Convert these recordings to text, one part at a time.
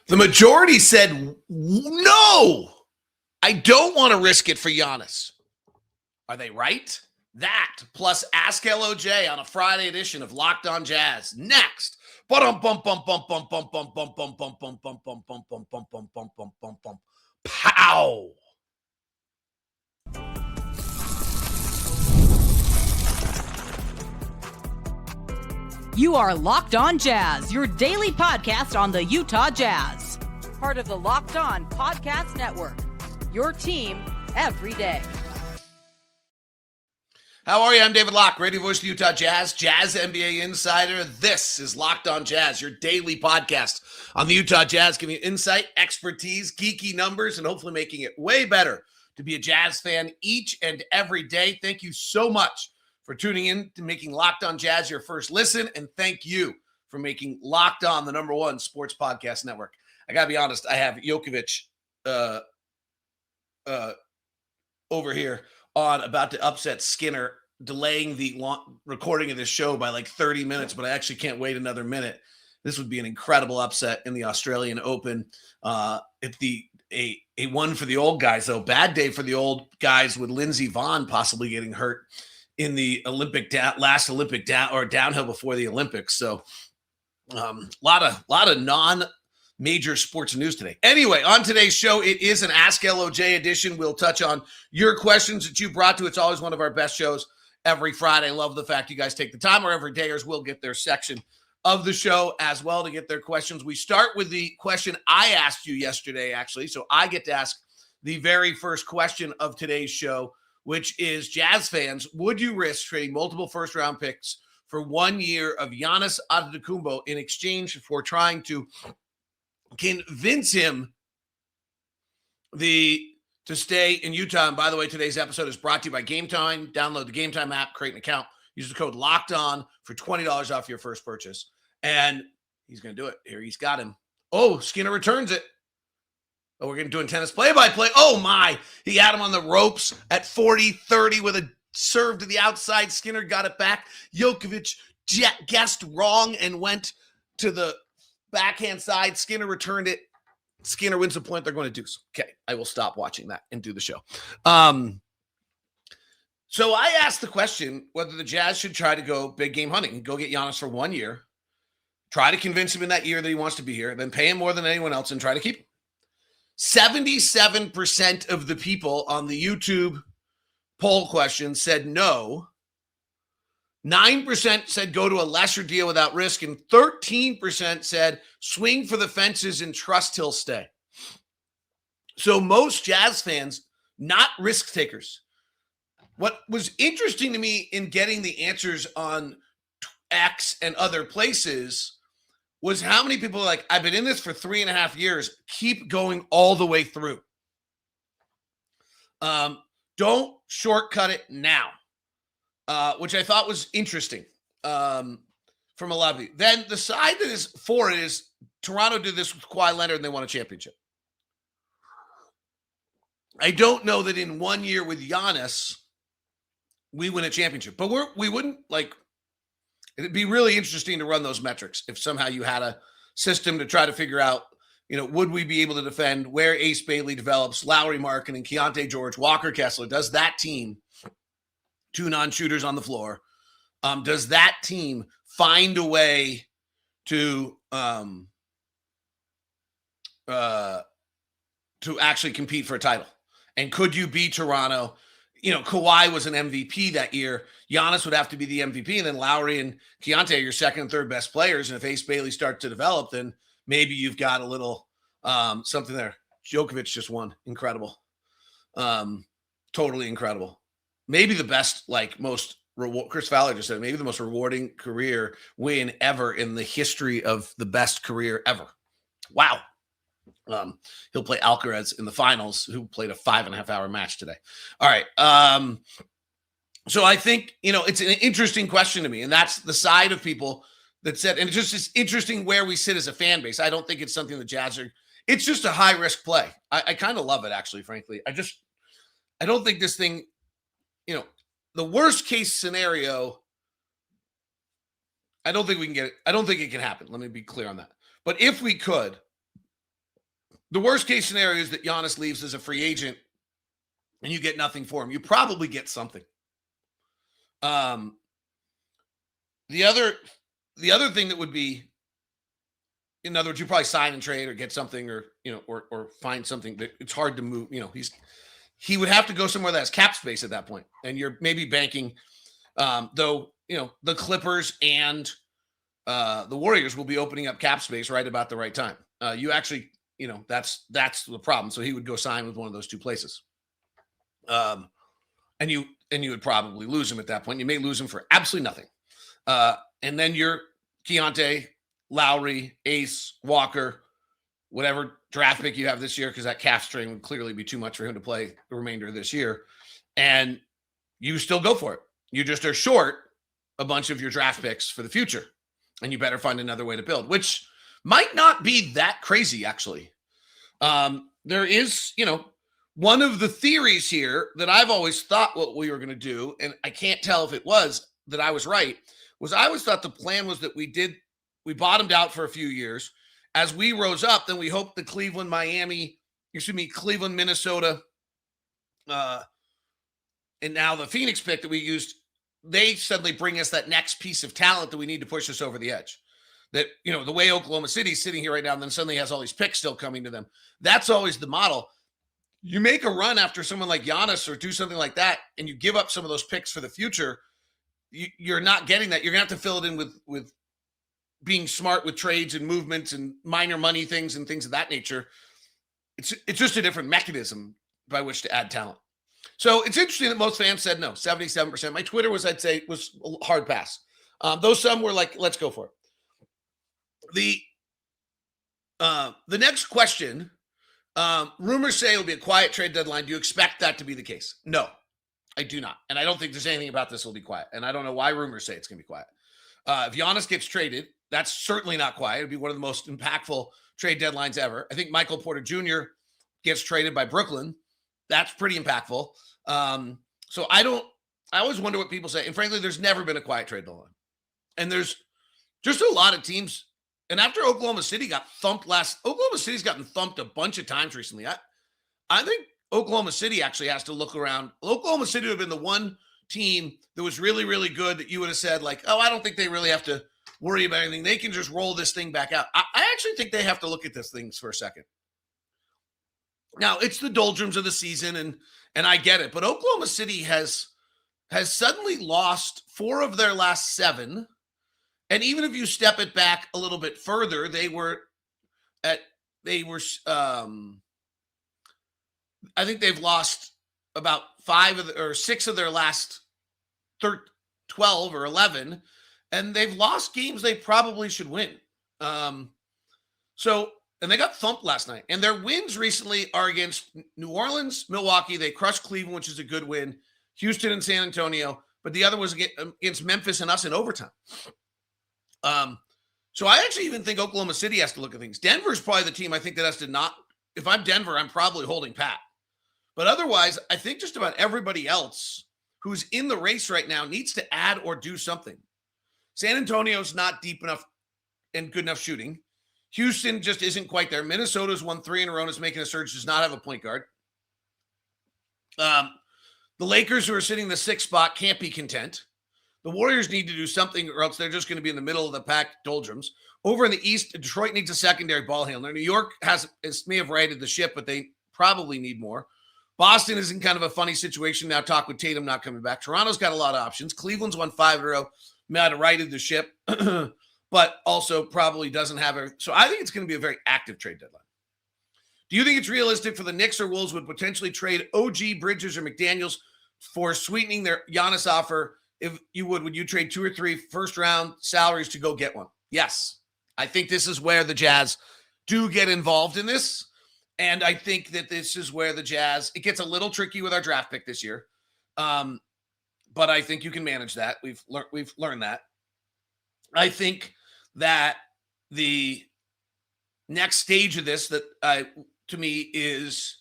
The majority said, no, I don't want to risk it for Giannis. Are they right? That plus Ask LOJ on a Friday edition of Locked On Jazz. Next. Pow. You are Locked On Jazz, your daily podcast on the Utah Jazz. Part of the Locked On Podcast Network. Your team every day. How are you? I'm David Locke, radio voice of the Utah Jazz, Jazz NBA insider. This is Locked On Jazz, your daily podcast on the Utah Jazz, giving you insight, expertise, geeky numbers, and hopefully making it way better to be a Jazz fan each and every day. Thank you so much for tuning in to making Locked On Jazz your first listen, and thank you for making Locked On the number one sports podcast network. I got to be honest, I have Jokovic over here on about to upset Skinner, delaying the recording of this show by like 30 minutes, but I actually can't wait another minute. This would be an incredible upset in the Australian Open. A one for the old guys, though. Bad day for the old guys with Lindsey Vonn possibly getting hurt in the last Olympic downhill before the Olympics. So lot of non-major sports news today. Anyway, on today's show, it is an Ask LOJ edition. We'll touch on your questions that you brought to. It's always one of our best shows every Friday. Love the fact you guys take the time. Our everydayers will get their section of the show as well to get their questions. We start with the question I asked you yesterday, actually. So I get to ask the very first question of today's show, which is, Jazz fans, would you risk trading multiple first-round picks for 1 year of Giannis Antetokounmpo in exchange for trying to convince him to stay in Utah? And by the way, today's episode is brought to you by Game Time. Download the Game Time app, create an account, use the code Locked On for $20 off your first purchase. And he's going to do it. Here, he's got him. Oh, Skinner returns it. Oh, we're going to do tennis play-by-play. Oh, my. He had him on the ropes at 40-30 with a serve to the outside. Skinner got it back. Jokovic guessed wrong and went to the backhand side. Skinner returned it. Skinner wins the point. They're going to deuce. Okay, I will stop watching that and do the show. So I asked the question whether the Jazz should try to go big game hunting and go get Giannis for 1 year, try to convince him in that year that he wants to be here, then pay him more than anyone else and try to keep him. 77% of the people on the YouTube poll question said no. 9% said go to a lesser deal without risk, and 13% said swing for the fences and trust he'll stay. So most Jazz fans, not risk takers. What was interesting to me in getting the answers on X and other places was how many people are like, I've been in this for 3.5 years, keep going all the way through. Don't shortcut it now, which I thought was interesting from a lot of you. Then the side that is for it is Toronto did this with Kawhi Leonard and they won a championship. I don't know that in 1 year with Giannis, we win a championship, but we wouldn't like. It'd be really interesting to run those metrics if somehow you had a system to try to figure out, would we be able to defend where Ace Bailey develops, Lauri Markkanen, Keyonte George, Walker Kessler? Does that team, two non-shooters on the floor, does that team find a way to actually compete for a title? And could you beat Toronto? Kawhi was an MVP that year. Giannis would have to be the MVP, and then Lauri and Keyonte are your second and third best players. And if Ace Bailey starts to develop, then maybe you've got a little something there. Jokovic just won. Incredible. Totally incredible. Maybe the best, Chris Fowler just said, maybe the most rewarding career win ever in the history of the best career ever. Wow. He'll play Alcaraz in the finals, who played a 5.5-hour match today. All right. So I think, it's an interesting question to me, and that's the side of people that said, and it's interesting where we sit as a fan base. I don't think it's something the Jazz are, it's just a high risk play. I kind of love it, actually, frankly. I don't think this thing, the worst case scenario, I don't think we can get it. I don't think it can happen. Let me be clear on that. But if we could, the worst case scenario is that Giannis leaves as a free agent and you get nothing for him. You probably get something. The other thing that would be, in other words, you probably sign and trade or get something, or or find something that it's hard to move. He would have to go somewhere that has cap space at that point, and you're maybe banking. Though the Clippers and the Warriors will be opening up cap space right about the right time. You actually, that's the problem. So he would go sign with one of those two places. And you would probably lose him at that point. You may lose him for absolutely nothing. And then you're Keyonte, Lauri, Ace, Walker, whatever draft pick you have this year, because that calf strain would clearly be too much for him to play the remainder of this year. And you still go for it. You just are short a bunch of your draft picks for the future. And you better find another way to build, which might not be that crazy, actually. There is, one of the theories here that I've always thought what we were going to do, and I can't tell if it was that I was right, was I always thought the plan was that we bottomed out for a few years. As we rose up, then we hoped the Cleveland, Minnesota, and now the Phoenix pick that we used, they suddenly bring us that next piece of talent that we need to push us over the edge. That, the way Oklahoma City's sitting here right now and then suddenly has all these picks still coming to them. That's always the model. You make a run after someone like Giannis or do something like that, and you give up some of those picks for the future, you're not getting that. You're going to have to fill it in with being smart with trades and movements and minor money things and things of that nature. It's just a different mechanism by which to add talent. So it's interesting that most fans said no, 77%. My Twitter was, I'd say, was a hard pass. Though some were like, let's go for it. The next question, rumors say it'll be a quiet trade deadline. Do you expect that to be the case? No, I do not. And I don't think there's anything about this will be quiet. And I don't know why rumors say it's going to be quiet. If Giannis gets traded, that's certainly not quiet. It'd be one of the most impactful trade deadlines ever. I think Michael Porter Jr. gets traded by Brooklyn. That's pretty impactful. So I always wonder what people say. And frankly, there's never been a quiet trade deadline. And there's just a lot of teams. And after Oklahoma City got thumped Oklahoma City's gotten thumped a bunch of times recently. I think Oklahoma City actually has to look around. Oklahoma City would have been the one team that was really, really good that you would have said, like, oh, I don't think they really have to worry about anything. They can just roll this thing back out. I actually think they have to look at this thing for a second. Now, it's the doldrums of the season, and I get it. But Oklahoma City has suddenly lost 4 of their last 7. And even if you step it back a little bit further, I think they've lost about 6 of their last 12 or 11, and they've lost games they probably should win. And they got thumped last night. And their wins recently are against New Orleans, Milwaukee. They crushed Cleveland, which is a good win. Houston and San Antonio. But the other was against Memphis and us in overtime. So I actually even think Oklahoma City has to look at things. Denver's probably the team I think that has to not. If I'm Denver, I'm probably holding pat. But otherwise, I think just about everybody else who's in the race right now needs to add or do something. San Antonio's not deep enough and good enough shooting. Houston just isn't quite there. Minnesota's won 3 in a row and is making a surge, does not have a point guard. The Lakers, who are sitting in the 6th spot, can't be content. The Warriors need to do something or else they're just going to be in the middle of the pack doldrums. Over in the East, Detroit needs a secondary ball handler. New York may have righted the ship, but they probably need more. Boston is in kind of a funny situation now. Talk with Tatum not coming back. Toronto's got a lot of options. Cleveland's won 5 in a row. Might have righted the ship, but also probably doesn't have a. So I think it's going to be a very active trade deadline. Do you think it's realistic for the Knicks or Wolves would potentially trade OG, Bridges, or McDaniels for sweetening their Giannis offer? If you would you trade 2 or 3 first-round salaries to go get one? Yes. I think this is where the Jazz do get involved in this. And I think that this is where the Jazz, it gets a little tricky with our draft pick this year. But I think you can manage that. We've learned that. I think that the next stage of this to me is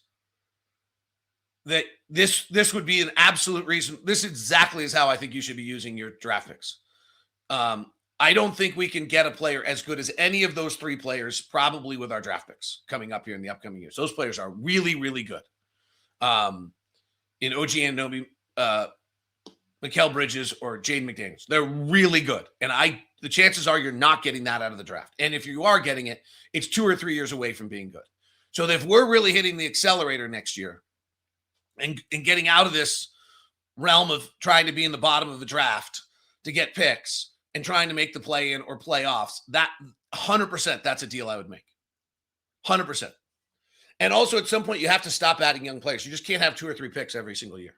that this would be an absolute reason. This exactly is how I think you should be using your draft picks. I don't think we can get a player as good as any of those three players, probably with our draft picks coming up here in the upcoming years. Those players are really, really good. In OG Anunoby, Mikal Bridges, or Jaden McDaniels. They're really good. And the chances are you're not getting that out of the draft. And if you are getting it, it's 2 or 3 years away from being good. So if we're really hitting the accelerator next year and getting out of this realm of trying to be in the bottom of the draft to get picks and trying to make the play-in or playoffs, that 100%, that's a deal I would make. 100%. And also at some point, you have to stop adding young players. You just can't have 2 or 3 picks every single year.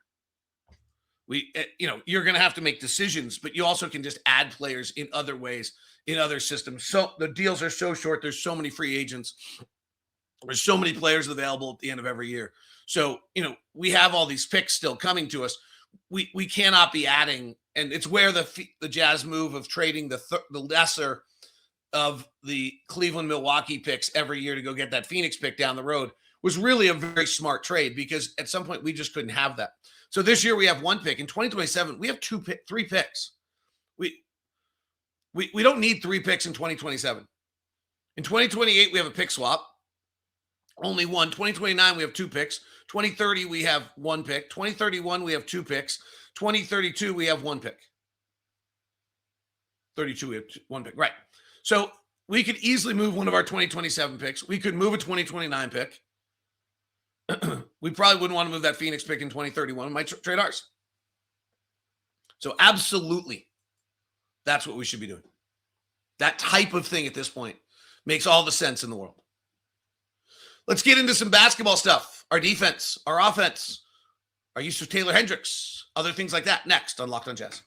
You're going to have to make decisions, but you also can just add players in other ways, in other systems. So the deals are so short. There's so many free agents. There's so many players available at the end of every year. So, we have all these picks still coming to us. We cannot be adding, and it's where the Jazz move of trading the lesser of the Cleveland, Milwaukee picks every year to go get that Phoenix pick down the road was really a very smart trade, because at some point we just couldn't have that. So this year we have 1 pick. In 2027, we have 3 picks. We don't need 3 picks in 2027. In 2028, we have a pick swap. Only 1. 2029, we have 2 picks. 2030, we have 1 pick. 2031, we have 2 picks. 2032, we have 1 pick. 32, we have 1 pick. Right. So we could easily move one of our 2027 picks. We could move a 2029 pick. We probably wouldn't want to move that Phoenix pick in 2031. We might trade ours. So absolutely, that's what we should be doing. That type of thing at this point makes all the sense in the world. Let's get into some basketball stuff. Our defense, our offense, our use of Taylor Hendricks, other things like that next on Locked on Jazz.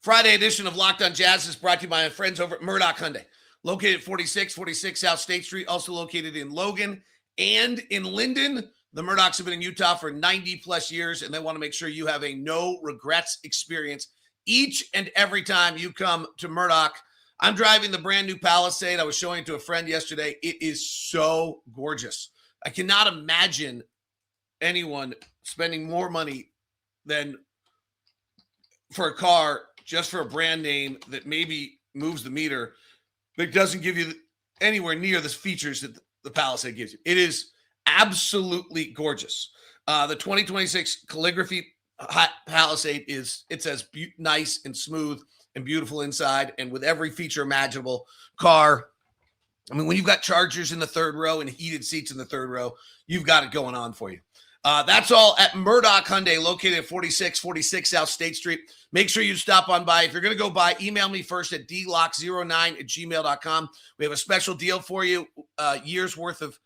Friday edition of Locked on Jazz is brought to you by my friends over at Murdoch Hyundai. Located at 4646 South State Street, also located in Logan and in Linden. The Murdochs have been in Utah for 90-plus years, and they want to make sure you have a no-regrets experience each and every time you come to Murdoch. I'm driving the brand-new Palisade. I was showing it to a friend yesterday. It is so gorgeous. I cannot imagine anyone spending more money than for a car just for a brand name that maybe moves the meter, but doesn't give you anywhere near the features that the Palisade gives you. It is absolutely gorgeous. The 2026 calligraphy Palisade it's as nice and smooth and beautiful inside, and with every feature imaginable. Car, I mean, when you've got chargers in the third row and heated seats in the third row, you've got it going on for you. That's all at Murdoch Hyundai, located at 4646 South State Street. Make sure you stop on by. If you're going to go by, email me first at dlock09@gmail.com. We have a special deal for you, years worth of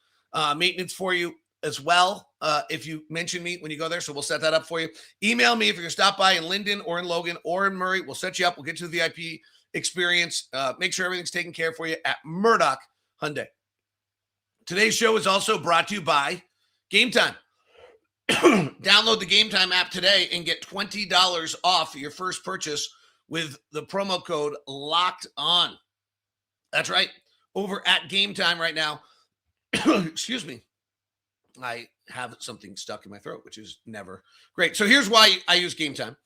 maintenance for you as well, if you mention me when you go there. So we'll set that up for you. Email me if you're going to stop by in Linden or in Logan or in Murray. We'll set you up. We'll get you the VIP experience. Make sure everything's taken care of for you at Murdoch Hyundai. Today's show is also brought to you by Game Time. Download the Game Time app today and get $20 off your first purchase with the promo code Locked On. That's right. Over at Game Time right now. Excuse me. I have something stuck in my throat, which is never great. So here's why I use Game Time.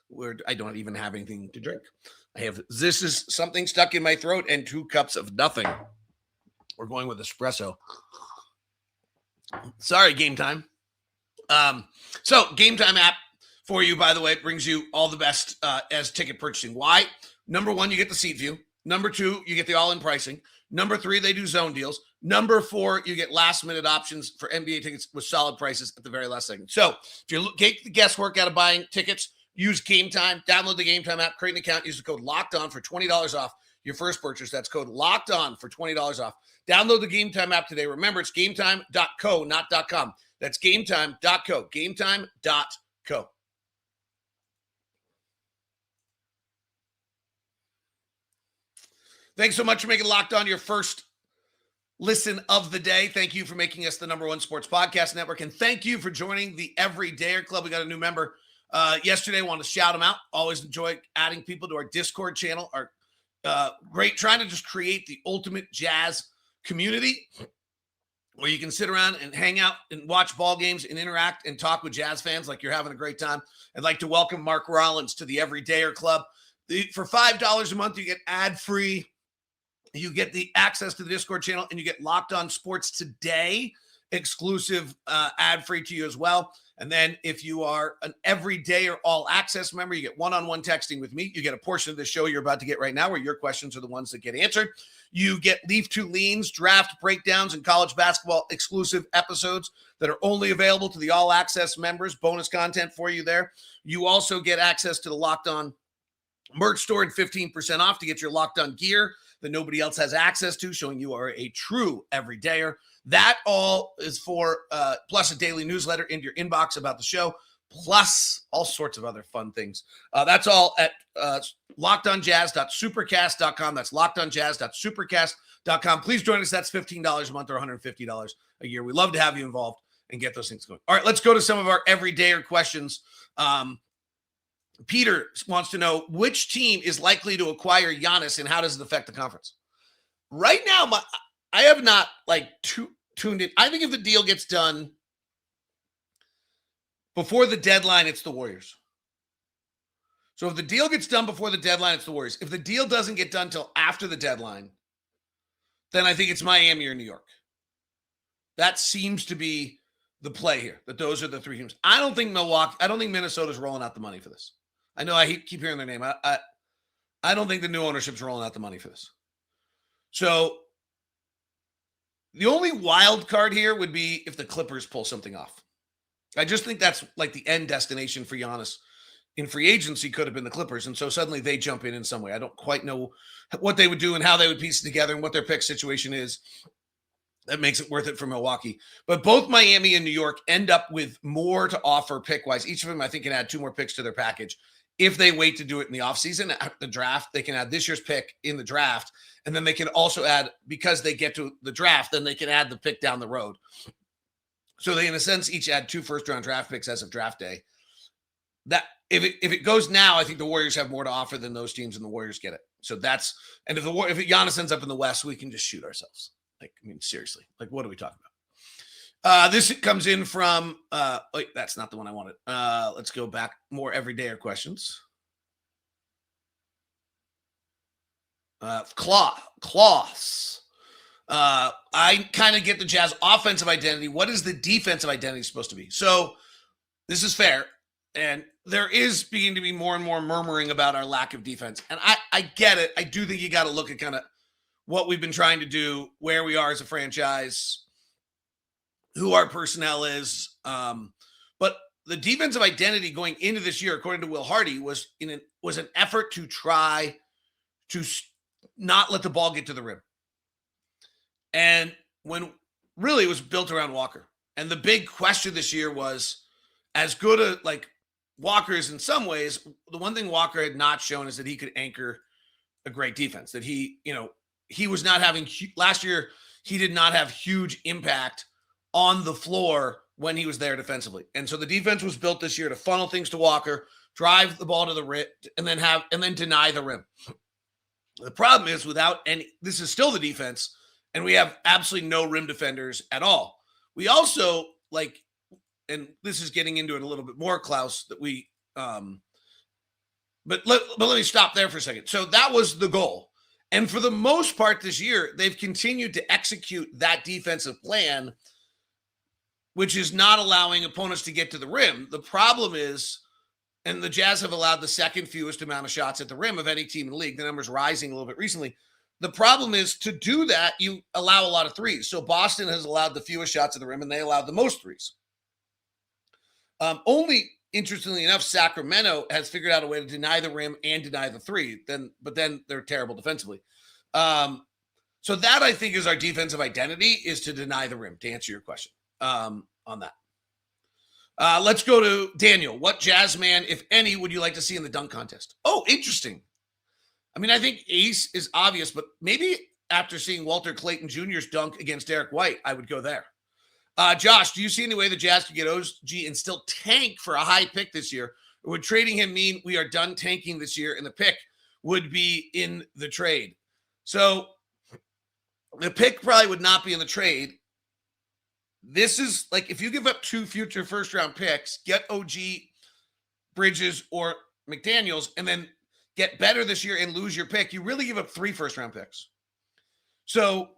Where I don't even have anything to drink. This is something stuck in my throat and 2 cups of nothing. We're going with espresso. Sorry, Game Time. So Game Time app for you, by the way, brings you all the best as ticket purchasing. Why? Number 1, you get the seat view. Number 2, you get the all-in pricing. Number 3, they do zone deals. Number 4, you get last-minute options for NBA tickets with solid prices at the very last second. So if you take the guesswork out of buying tickets, use Game Time. Download the Game Time app, create an account, use the code Locked On for $20 off your first purchase. That's code Locked On for $20 off. Download the Game Time app today. Remember, it's gametime.co, not .com. That's gametime.co, gametime.co. Thanks so much for making Locked On your first listen of the day. Thank you for making us the #1 sports podcast network. And thank you for joining the Everydayer Club. We got a new member yesterday. I want to shout them out. Always enjoy adding people to our Discord channel. Our great, trying to just create the ultimate Jazz community. where you can sit around and hang out and watch ball games and interact and talk with Jazz fans like you're having a great time. I'd like to welcome Mark Rollins to the Everydayer Club. For $5 a month, you get ad-free. You get the access to the Discord channel, and you get Locked On Sports Today exclusive ad-free to you as well. And then if you are an everyday or all access member, you get one-on-one texting with me. You get a portion of the show you're about to get right now where your questions are the ones that get answered. You get Leaf to Leans, draft breakdowns, and college basketball exclusive episodes that are only available to the all access members. Bonus content for you there. You also get access to the Locked On merch store and 15% off to get your Locked On gear that nobody else has access to, showing you are a true everydayer. That all is for plus a daily newsletter into your inbox about the show, plus all sorts of other fun things. That's all at lockedonjazz.supercast.com. That's lockedonjazz.supercast.com. Please join us. That's $15 a month or $150 a year. We love to have you involved and get those things going. All right, let's go to some of our everydayer questions. Peter wants to know which team is likely to acquire Giannis and how does it affect the conference? Right now, I have not tuned in. I think if the deal gets done before the deadline, it's the Warriors. So if the deal gets done before the deadline, it's the Warriors. If the deal doesn't get done till after the deadline, then I think it's Miami or New York. That seems to be the play here, that those are the three teams. I don't think Minnesota's rolling out the money for this. I know I keep hearing their name. I don't think the new ownership's rolling out the money for this. So the only wild card here would be if the Clippers pull something off. I just think that's like the end destination for Giannis in free agency could have been the Clippers. And so suddenly they jump in some way. I don't quite know what they would do and how they would piece it together and what their pick situation is. That makes it worth it for Milwaukee. But both Miami and New York end up with more to offer pick-wise. Each of them, I think, can add 2 more picks to their package. If they wait to do it in the offseason, at the draft, they can add this year's pick in the draft. And then they can also add, because they get to the draft, then they can add the pick down the road. So they, in a sense, each add 2 first-round draft picks as of draft day. That if it goes now, I think the Warriors have more to offer than those teams, and the Warriors get it. So that's, and if Giannis ends up in the West, we can just shoot ourselves. Like, I mean, seriously, like, what are we talking about? This comes in from, wait, that's not the one I wanted. Let's go back. More everydayer questions. Cloths. I kind of get the Jazz offensive identity. What is the defensive identity supposed to be? So this is fair. And there is beginning to be more and more murmuring about our lack of defense. And I get it. I do think you got to look at kind of what we've been trying to do, where we are as a franchise, who our personnel is. But the defensive identity going into this year, according to Will Hardy, was an effort to try to not let the ball get to the rim. And when really it was built around Walker. And the big question this year was, as good a Walker is in some ways, the one thing Walker had not shown is that he could anchor a great defense, that he was not having last year. He did not have huge impact on the floor when he was there defensively. And so the defense was built this year to funnel things to Walker, drive the ball to the rim, and then deny the rim. The problem is this is still the defense, and we have absolutely no rim defenders at all. We also and this is getting into it a little bit more, Klaus, that we, but let me stop there for a second. So that was the goal. And for the most part this year, they've continued to execute that defensive plan, which is not allowing opponents to get to the rim. The problem is, and the Jazz have allowed the second fewest amount of shots at the rim of any team in the league. The number's rising a little bit recently. The problem is, to do that, you allow a lot of threes. So Boston has allowed the fewest shots at the rim, and they allowed the most threes. Only, interestingly enough, Sacramento has figured out a way to deny the rim and deny the three. But then they're terrible defensively. So that, I think, is our defensive identity, is to deny the rim, to answer your question on that. Let's go to Daniel. What Jazz man, if any, would you like to see in the dunk contest? Oh, interesting. I mean, I think Ace is obvious, but maybe after seeing Walter Clayton Jr.'s dunk against Derek White, I would go there. Josh, do you see any way the Jazz could get OG and still tank for a high pick this year? Or would trading him mean we are done tanking this year and the pick would be in the trade? So the pick probably would not be in the trade. this is like, if you give up 2 future first-round picks, get OG Bridges or McDaniels, and then get better this year and lose your pick, you really give up 3 first-round picks. So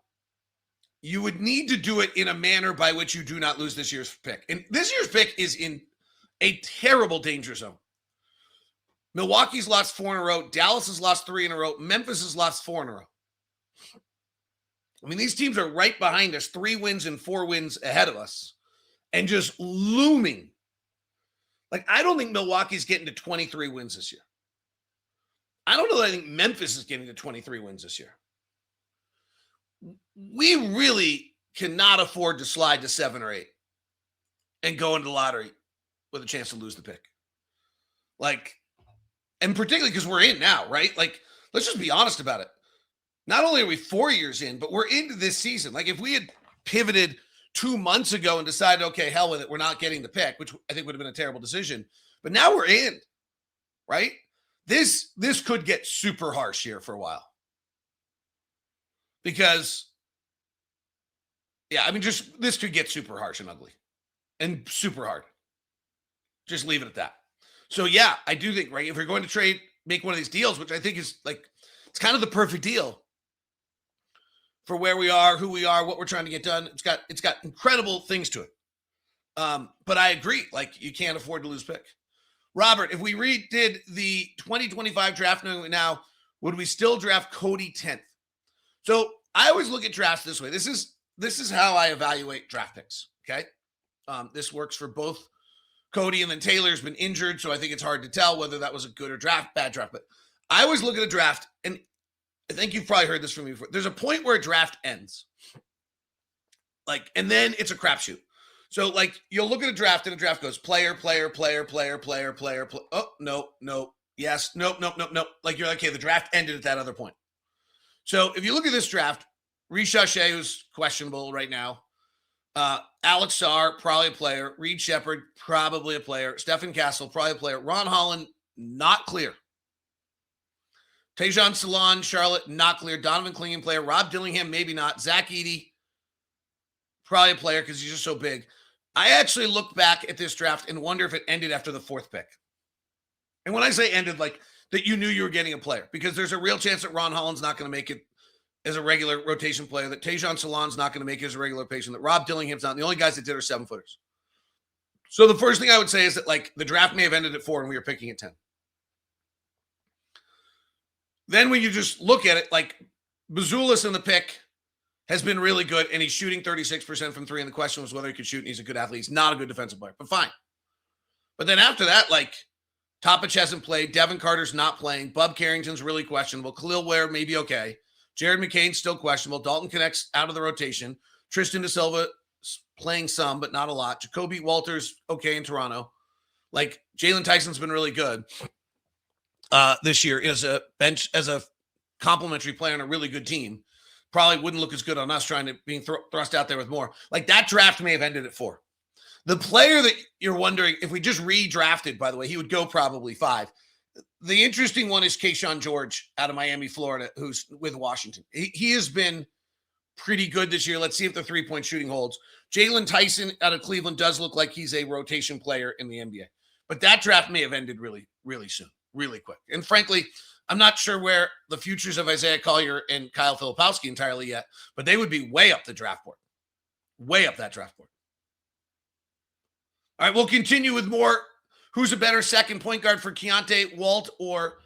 you would need to do it in a manner by which you do not lose this year's pick. And this year's pick is in a terrible danger zone. Milwaukee's lost 4 in a row. Dallas has lost 3 in a row. Memphis has lost 4 in a row. I mean, these teams are right behind us, 3 wins and 4 wins ahead of us, and just looming. Like, I don't think Milwaukee's getting to 23 wins this year. I don't know that I think Memphis is getting to 23 wins this year. We really cannot afford to slide to 7 or 8 and go into the lottery with a chance to lose the pick. Like, and particularly because we're in now, right? Like, let's just be honest about it. Not only are we 4 years in, but we're into this season. Like, if we had pivoted 2 months ago and decided, okay, hell with it, we're not getting the pick, which I think would have been a terrible decision. But now we're in, right? This could get super harsh here for a while. Because, yeah, I mean, just this could get super harsh and ugly and super hard. Just leave it at that. So, yeah, I do think, right, if you're going to trade, make one of these deals, which I think is like, it's kind of the perfect deal for where we are, who we are, what we're trying to get done. It's got incredible things to it. But I agree, like, you can't afford to lose pick. Robert, if we redid the 2025 draft now, would we still draft Cody 10th? So I always look at drafts this way. This is how I evaluate draft picks. Okay. This works for both Cody, and then Taylor's been injured. So I think it's hard to tell whether that was a good or bad draft, but I always look at a draft, and I think you've probably heard this from me before. There's a point where a draft ends. Like, and then it's a crapshoot. So, like, you'll look at a draft, and a draft goes player. Oh, no. Yes. Nope. Like, you're like, okay, the draft ended at that other point. So if you look at this draft, Risha Shea, who's questionable right now, Alex Sarr, probably a player, Reed Shepherd, probably a player, Stephen Castle, probably a player, Ron Holland, not clear. Tajon Salon, Charlotte, not clear. Donovan Clingan, player. Rob Dillingham, maybe not. Zach Edey, probably a player because he's just so big. I actually look back at this draft and wonder if it ended after the 4th pick. And when I say ended, like, that you knew you were getting a player, because there's a real chance that Ron Holland's not going to make it as a regular rotation player, that Tajon Salon's not going to make it as a regular rotation, that Rob Dillingham's not. The only guys that did are 7-footers. So the first thing I would say is that, like, the draft may have ended at 4 and we were picking at 10. Then when you just look at it, like, Bazulis in the pick has been really good, and he's shooting 36% from 3, and the question was whether he could shoot, and he's a good athlete. He's not a good defensive player, but fine. But then after that, like, Topic hasn't played. Devin Carter's not playing. Bub Carrington's really questionable. Khalil Ware may be okay. Jared McCain's still questionable. Dalton Connect's out of the rotation. Tristan Da Silva playing some, but not a lot. Jacoby Walters, okay in Toronto. Like, Jalen Tyson's been really good this year as a bench, as a complimentary player on a really good team. Probably wouldn't look as good on us trying to being thrust out there with more. Like, that draft may have ended at 4. The player that you're wondering, if we just redrafted, by the way, he would go probably 5. The interesting one is Keyonte George out of Miami, Florida, who's with Washington. He has been pretty good this year. Let's see if the 3-point shooting holds. Jalen Tyson out of Cleveland does look like he's a rotation player in the NBA. But that draft may have ended really, really soon, really quick. And frankly, I'm not sure where the futures of Isaiah Collier and Kyle Filipowski entirely yet, but they would be way up the draft board. Way up that draft board. All right, we'll continue with more. Who's a better second point guard for Keyonte, Walt, or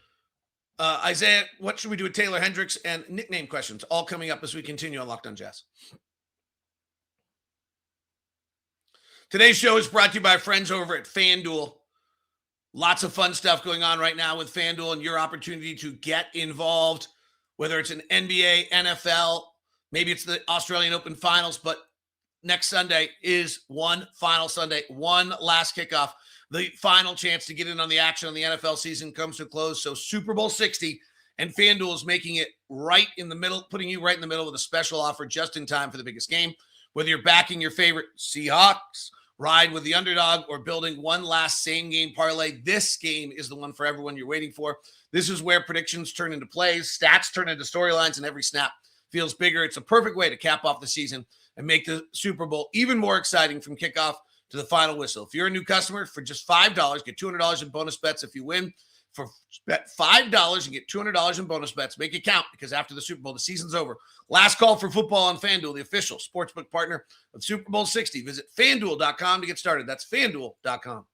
Isaiah? What should we do with Taylor Hendricks? And nickname questions all coming up as we continue on Locked On Jazz. Today's show is brought to you by our friends over at FanDuel. Lots of fun stuff going on right now with FanDuel and your opportunity to get involved, whether it's an NBA, NFL, maybe it's the Australian Open Finals, but next Sunday is one final Sunday, one last kickoff. The final chance to get in on the action on the NFL season comes to a close. So Super Bowl 60, and FanDuel is making it right in the middle, putting you right in the middle with a special offer just in time for the biggest game. Whether you're backing your favorite Seahawks, ride with the underdog, or building one last same game parlay, this game is the one for everyone you're waiting for. This is where predictions turn into plays, stats turn into storylines, and every snap feels bigger. It's a perfect way to cap off the season and make the Super Bowl even more exciting from kickoff to the final whistle. If you're a new customer, for just $5, get $200 in bonus bets if you win. For bet $5 and get $200 in bonus bets. Make it count, because after the Super Bowl, the season's over. Last call for football on FanDuel, the official sportsbook partner of Super Bowl 60. Visit FanDuel.com to get started. That's FanDuel.com.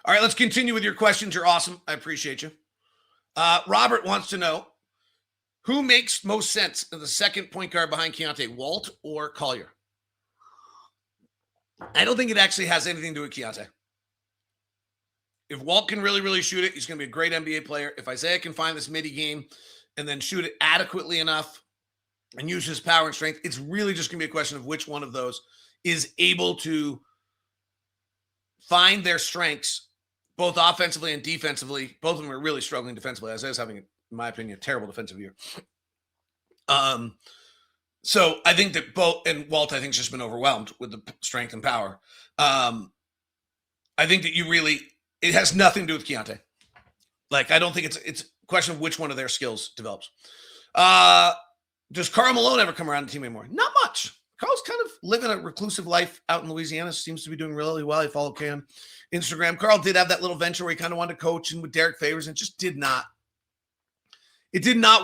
All right, let's continue with your questions. You're awesome. I appreciate you. Robert wants to know, who makes most sense of the second point guard behind Keyonte, Walt or Collier? I don't think it actually has anything to do with Keyonte. If Walt can really, really shoot it, he's going to be a great NBA player. If Isaiah can find this midi game and then shoot it adequately enough and use his power and strength, it's really just going to be a question of which one of those is able to find their strengths, both offensively and defensively. Both of them are really struggling defensively. Isaiah's having, in my opinion, a terrible defensive year. So I think that both, and Walt, I think, has just been overwhelmed with the strength and power. I think that it has nothing to do with Keyonte. Like, I don't think it's a question of which one of their skills develops. Does Karl Malone ever come around the team anymore? Not much. Karl's kind of living a reclusive life out in Louisiana. Seems to be doing really well. I follow Kay on Instagram. Karl did have that little venture where he kind of wanted to coach and with Derek Favors, and just did not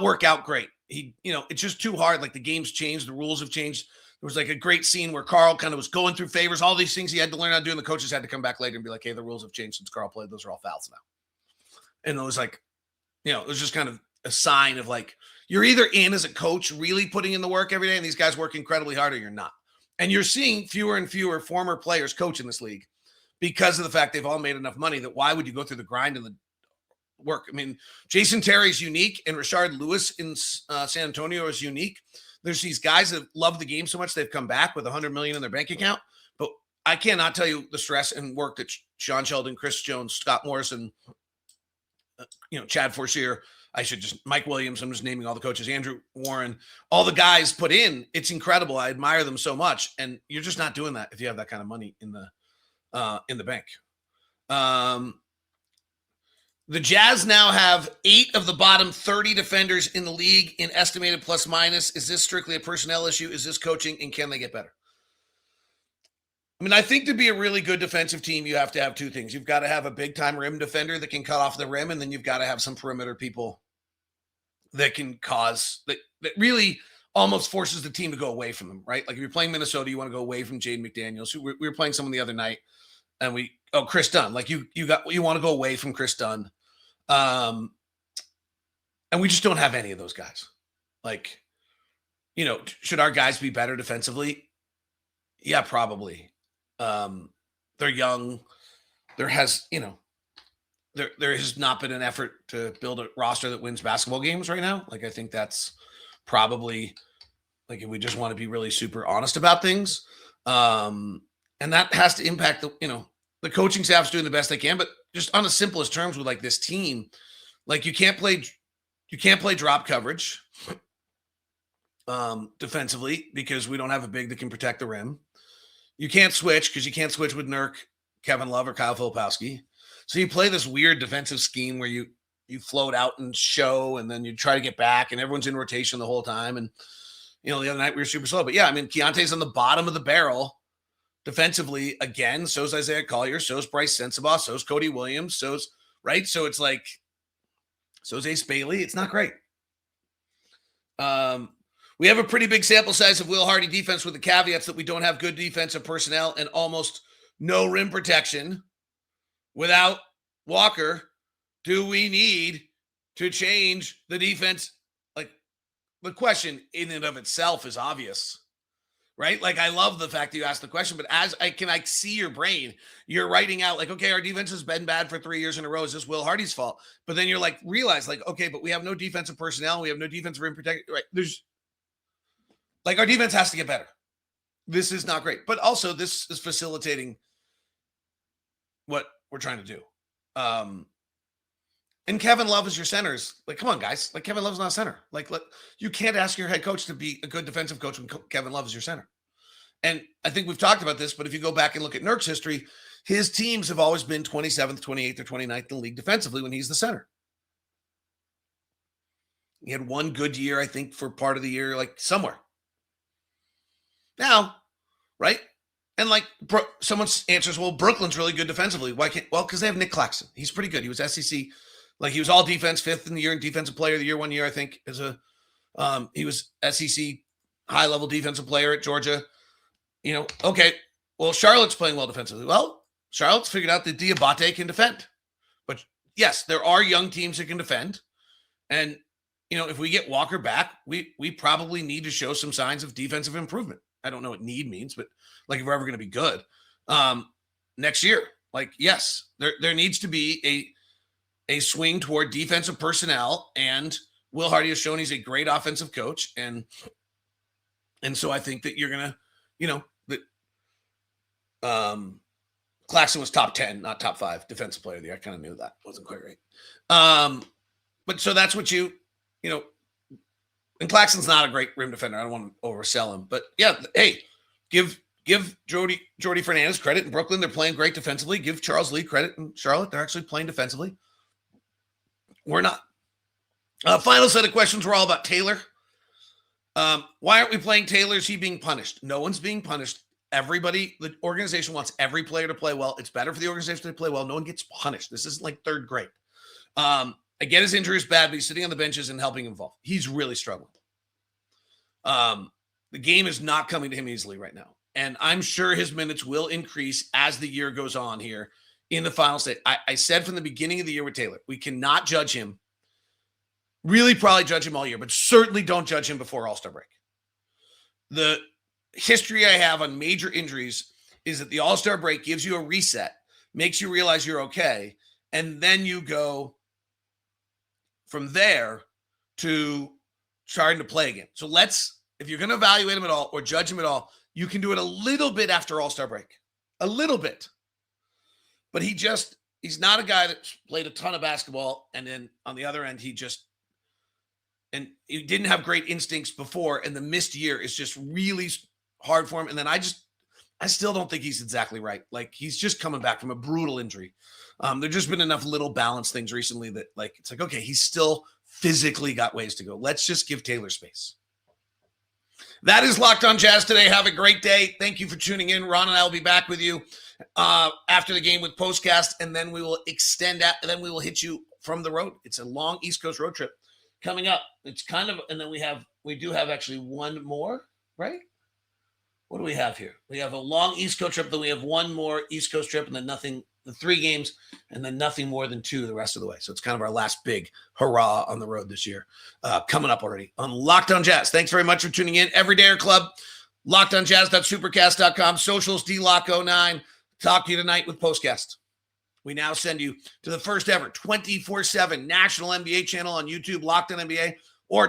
work out great. It's just too hard. Like, the game's changed. The rules have changed. There was like a great scene where Karl kind of was going through Favors, all these things he had to learn how to do, and the coaches had to come back later and be like, hey, the rules have changed since Karl played. Those are all fouls now. And it was like, it was just kind of a sign of like, you're either in as a coach really putting in the work every day, and these guys work incredibly hard, or you're not. And you're seeing fewer and fewer former players coach in this league because of the fact they've all made enough money that why would you go through the grind and the work? I mean, Jason Terry's unique, and Rashard Lewis in San Antonio is unique. There's these guys that love the game so much they've come back with $100 million in their bank account. But I cannot tell you the stress and work that Sean Sheldon, Chris Jones, Scott Morrison, Chad Forcier, Mike Williams, I'm just naming all the coaches, Andrew Warren, all the guys put in. It's incredible. I admire them so much. And you're just not doing that if you have that kind of money in the bank. The Jazz now have 8 of the bottom 30 defenders in the league in estimated plus minus. Is this strictly a personnel issue? Is this coaching? And can they get better? I mean, I think to be a really good defensive team, you have to have two things. You've got to have a big-time rim defender that can cut off the rim, and then you've got to have some perimeter people that can that really almost forces the team to go away from them, right? Like, if you're playing Minnesota, you want to go away from Jaden McDaniels. We were playing someone the other night, and Chris Dunn. Like, you want to go away from Chris Dunn. And we just don't have any of those guys. Like, should our guys be better defensively? Yeah, probably. They're young. There has not been an effort to build a roster that wins basketball games right now. Like, I think that's probably, like, if we just want to be really super honest about things. And that has to impact the coaching staff's doing the best they can, but just on the simplest terms with like this team, like you can't play drop coverage defensively because we don't have a big that can protect the rim. You can't switch because you can't switch with Nurk, Kevin Love, or Kyle Filipowski. So you play this weird defensive scheme where you float out and show, and then you try to get back, and everyone's in rotation the whole time. And the other night we were super slow. But yeah, I mean, Keyonte's on the bottom of the barrel defensively again. So's Isaiah Collier. So's Bryce Sensabaugh. So's Cody Williams. Right. So it's like, so's Ace Bailey. It's not great. We have a pretty big sample size of Will Hardy defense with the caveats that we don't have good defensive personnel and almost no rim protection. Without Walker, do we need to change the defense? Like, the question in and of itself is obvious, right? Like, I love the fact that you asked the question, but I see your brain. You're writing out like, okay, our defense has been bad for 3 years in a row. Is this Will Hardy's fault? But then you're like, realize like, okay, but we have no defensive personnel. We have no defensive rim protection. Right? Our defense has to get better. This is not great, but also this is facilitating what we're trying to do. And Kevin Love is your centers. Like, come on, guys. Like, Kevin Love's not a center. Like, you can't ask your head coach to be a good defensive coach when Kevin Love is your center. And I think we've talked about this, but if you go back and look at Nurk's history, his teams have always been 27th, 28th, or 29th in the league defensively when he's the center. He had one good year, I think, for part of the year, like somewhere. Now, right? And like someone answers, well, Brooklyn's really good defensively. Why can't? Well, because they have Nick Claxton. He's pretty good. He was SEC, like he was all defense, 5th in the year in defensive player of the year 1 year, I think, as a he was SEC high level defensive player at Georgia. Okay. Well, Charlotte's playing well defensively. Well, Charlotte's figured out that Diabate can defend. But yes, there are young teams that can defend. And, if we get Walker back, we probably need to show some signs of defensive improvement. I don't know what need means, but like if we're ever going to be good next year, like, yes, there needs to be a swing toward defensive personnel, and Will Hardy has shown he's a great offensive coach. And so I think that you're going to, that Claxton was top 10, not top 5 defensive player of the year. I kind of knew that wasn't quite right. But so that's what and Claxton's not a great rim defender. I don't want to oversell him, but yeah, hey, give Jordy Fernandez credit in Brooklyn. They're playing great defensively. Give Charles Lee credit in Charlotte. They're actually playing defensively. We're not. Final set of questions were all about Taylor. Why aren't we playing Taylor? Is he being punished? No one's being punished. Everybody, the organization wants every player to play well. It's better for the organization to play well. No one gets punished. This isn't like 3rd grade. I get his injury is bad, but he's sitting on the benches and helping involve. He's really struggling. The game is not coming to him easily right now. And I'm sure his minutes will increase as the year goes on here in the final state. I said from the beginning of the year with Taylor, we cannot judge him. Really probably judge him all year, but certainly don't judge him before All-Star break. The history I have on major injuries is that the All-Star break gives you a reset, makes you realize you're okay, and then you go from there to starting to play again. So if you're going to evaluate him at all or judge him at all, you can do it a little bit after All-Star break. A little bit. But he's not a guy that played a ton of basketball, and then on the other end, he didn't have great instincts before, and the missed year is just really hard for him. And then I still don't think he's exactly right. Like, he's just coming back from a brutal injury. There's just been enough little balance things recently that, like, it's like, okay, he's still physically got ways to go. Let's just give Taylor space. That is Locked On Jazz today. Have a great day. Thank you for tuning in. Ron and I will be back with you after the game with Postcast, and then we will extend that, and then we will hit you from the road. It's a long East Coast road trip coming up. It's kind of, and then we do have actually one more, right? What do we have here? We have a long East Coast trip, then we have one more East Coast trip, and then the 3 games, and then nothing more than 2 the rest of the way. So it's kind of our last big hurrah on the road this year. Coming up already on Locked On Jazz. Thanks very much for tuning in. Everydayer Club, LockedOnJazz.supercast.com, socials, DLock09. Talk to you tonight with Postcast. We now send you to the first ever 24/7 national NBA channel on YouTube, Locked On NBA, or